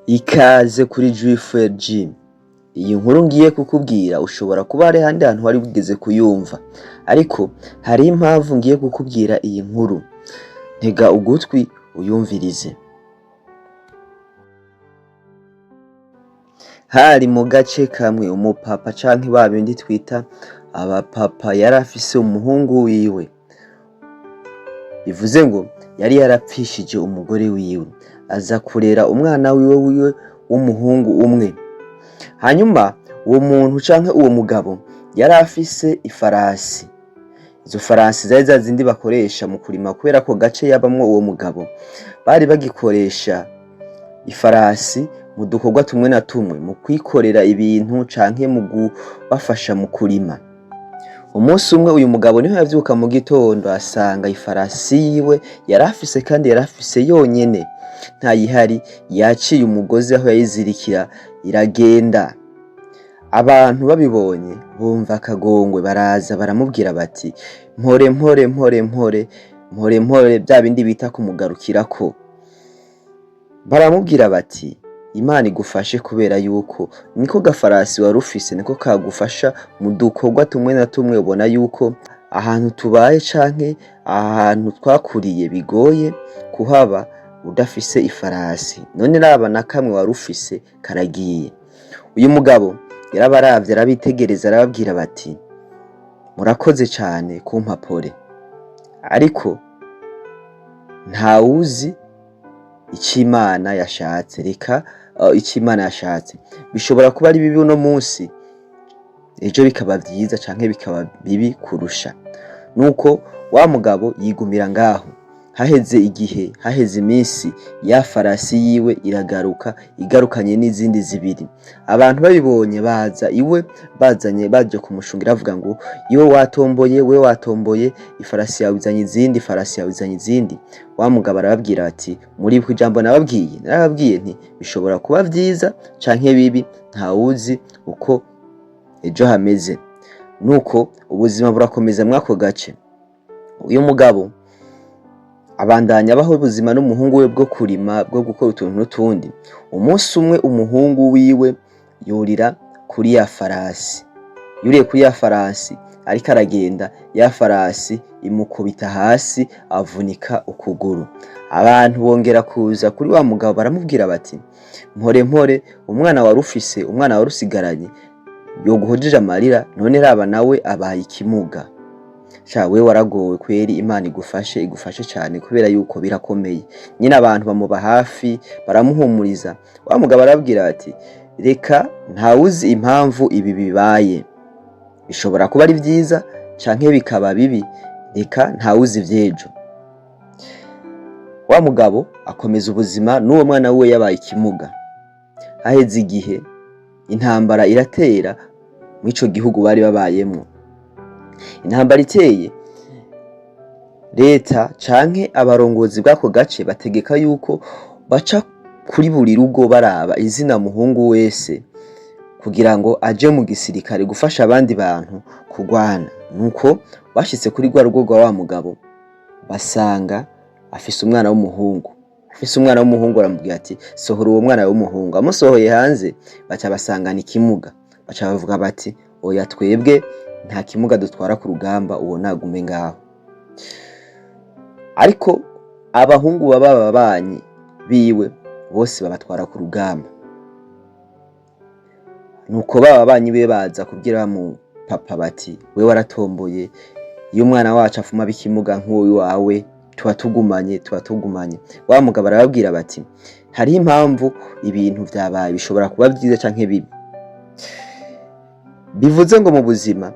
Ikaze kuri G4G. Iyi nkuru ngiye kukubwira ushobora kuba ari handi hantu wari wigeze kuyumva, ariko hari impamvu ngiye kukubwira iyi nkuru. Ntega ugutwi uyumvirize. Hari mu gace kamwe umupapa canke babindi twita abapapa yari afise umuhungu wiwe. Bivuze ngo yari yarapfishije umugore wiwe, aza kurera umwana wiwe w'umuhungu umwe. Hanyuma uwo muntu canke uwo mugabo yari afise ifarasi. Izo farasi zari za zindi bakoresha mu kurima, kubera ko gace yabamwo uwo mugabo bari bagikoresha ifarasi mu dukorwa tumwe na tumwe, mu kwikorera ibintu canke mu kubafasha mu kurima. Umunsi umwe uyu mugabo niho yavyuka mu gitondo asanga ifarasi yiwe yarafise, kandi yarafise yonyene ntayihari, yaciye umugozi aho yayizirikira iragenda. Abantu babibonye bumva akagongwe, baraza baramubwira bati mpore mpore mpore mpore mpore mpore, bya bindi bita kumugarukirako. Baramubwira bati Imana igufashe, kubera yuko niko gafarasi wari ufise niko kagufasha mu dukorwa tumwe na tumwe. Ubona yuko ahantu tubaye canke ahantu twakuriye bigoye kuhaba udafise ifarasi, none raba na kamwe wari ufise karagiye. Uyu mugabo yarabaravye arabitegereza, arababwira bati murakoze cane kumpa pole, ariko ntawuzi ico Imana yashatse. Reka ico Imana yashatse bishobora kuba ari bibi uno munsi, ejo bikaba vyiza canke bikaba bibi kurusha. Nuko wa mugabo yigumira ngaho. Haheze igihe, haheze iminsi, ya farasi yiwe iragaruka, igarukanye n'izindi zibiri. Abantu babibonye baza iwe, baje kumushungira bavuga ngo iwe watomboye, we watomboye, ifarasi yawe izanye izindi, ifarasi yawe izanye izindi. Wa mugabo arababwira bati muribuka ijambo nababwiye? Narababwiye nti bishobora kuba vyiza canke bibi, ntawuzi uko ejo hameze. Nuko ubuzima burakomeza mwako gace. Uyu mugabo abandanya abaho ubuzima n'umuhungu we bwo kurima, bwo gukora utuntu n'utundi. Umunsi umwe umuhungu wiwe yurira kuri ya farasi. Yuriye kuri ya farasi ariko aragenda, ya farasi imukubita hasi avunika ukuguru. Abantu bongera kuza kuri wa mugabo baramubwira bati mpore mpore, umwana wari ufise, umwana wari usigaranye yoguhojeje amarira, none raba nawe abaye ikimuga. We waragowe kweri, Imana igufashe cyane, kubera yuko birakomeye. Nyine abantu bamuba hafi baramuhumuriza. Wa mugabo arabwira ati reka ntawuzi impamvu ibi bibaye, bishobora kuba ari vyiza canke bikaba bibi, reka ntawuzi vyejo. Wa mugabo akomeza ubuzima, n'uwo mwana we yabaye ikimuga. Haheze igihe intambara iratera mw'ico gihugu bari babayemwo. Intambara iteye, leta canke abarongozi bw'ako gace bategeka yuko baca kuri buri rugo baraba izina muhungu wese, kugira ngo aje mu gisirikare gufasha abandi bantu kugwana. Nuko bashitse kuri rwa rugo rwa wa mugabo basanga afise umwana w'umuhungu. Aramubwira ati sohora uwo mwana w'umuhungu. Amusohoye hanze baca basangana ikimuga. Baca bavuga bati oya, twebwe nta kimuga dutwara ku rugamba, uwo nagume ngaho. Ariko abahungu babanyi biwe bose babatwara ku rugamba. Nuko babanyi be baza kubwira mu papa bati we waratomboye, iyo umwana wacu afuma bikimuga nk'uwo wawe tuba tugumanye. Wa mugabo arababwira bati hari impamvu ibintu vyabaye, bishobora kuba vyiza canke bibi. Bivuze ngo mu buzima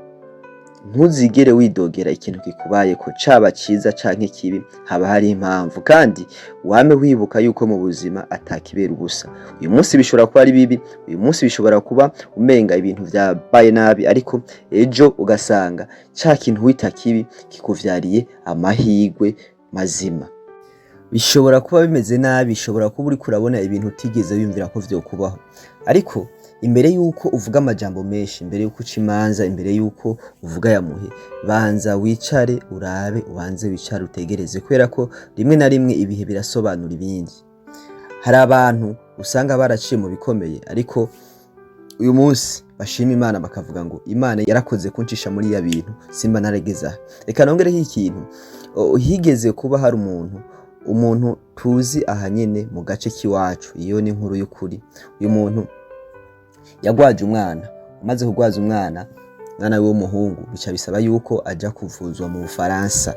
ntuzigere widogera ikintu kikubaye ko, caba ciza canke kibi, haba hari impamvu. Kandi wame wibuka yuko mu buzima atakibera ubusa. Uyu munsi bishobora kuba ari bibi, uyu munsi bishobora kuba umenga ibintu vyabaye nabi, ariko ejo ugasanga ca kintu wita kibi kikuvyariye amahigwe mazima. Bishobora kuba bimeze nabi, bishobora kuba uriko urabona ibintu utigeze wiyumvira ko vyokubaho, ariko imbere yuko uvuga amajambo menshi, imbere yuko uca imanza, imbere yuko uvuga yamuhe, banza wicare urabe, ubanze wicare utegereze, kubera ko rimwe na rimwe ibihe birasobanura ibindi. Hari abantu usanga baraciye mu bikomeye ariko uyu munsi bashima Imana bakavuga ngo Imana yarakoze kuncisha muri ya bintu simba naregeza. Reka nongereho ikintu, higeze kuba hari umuntu tuzi ahanyene mu gace kiwacu, iyo ni inkuru y'ukuri. Uyu muntu yagwaje umwana, amaze kugwaza umwana we w'umuhungu bica bisaba yuko aja kuvuzwa mu Bufaransa.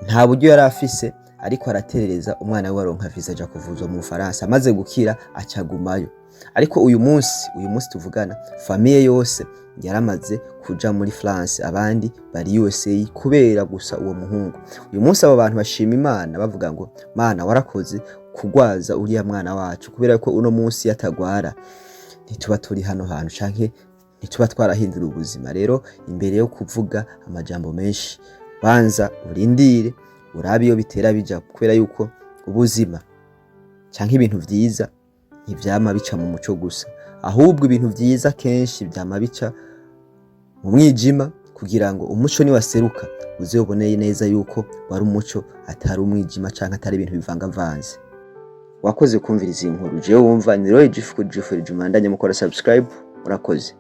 Nta buryo yari afise ariko araterereza umwana we waronka visa aja kuvuzwa mu Bufaransa, amaze gukira acagumayo. Ariko uyu munsi tuvugana famille yose yaramaze kuja muri France, abandi bari USA kubera gusa uwo muhungu. Uyu munsi abo bantu bashima Imana bavuga ngo Mana warakoze kugwaza uriya mwana wacu, kubera ko uno munsi yatagwara ntituba turi hano hantu canke ntituba twarahindura ubuzima. Rero imbere yo kuvuga amajambo menshi banza urindire urabe iyo bitera bija, kubera yuko ubuzima canke ibintu vyiza ntivyama bica mu muco gusa, ahubwo ibintu vyiza kenshi vyama bica mu mwijima, kugira ngo umuco ni waseruka uzoboneye neza yuko wari umuco atari umwijima canke atari ibintu bivangavanze. Wakoze kumviriza inkuru, jewe wumva ni Roy Jifurije umandanye mukora subscribe. Murakoze.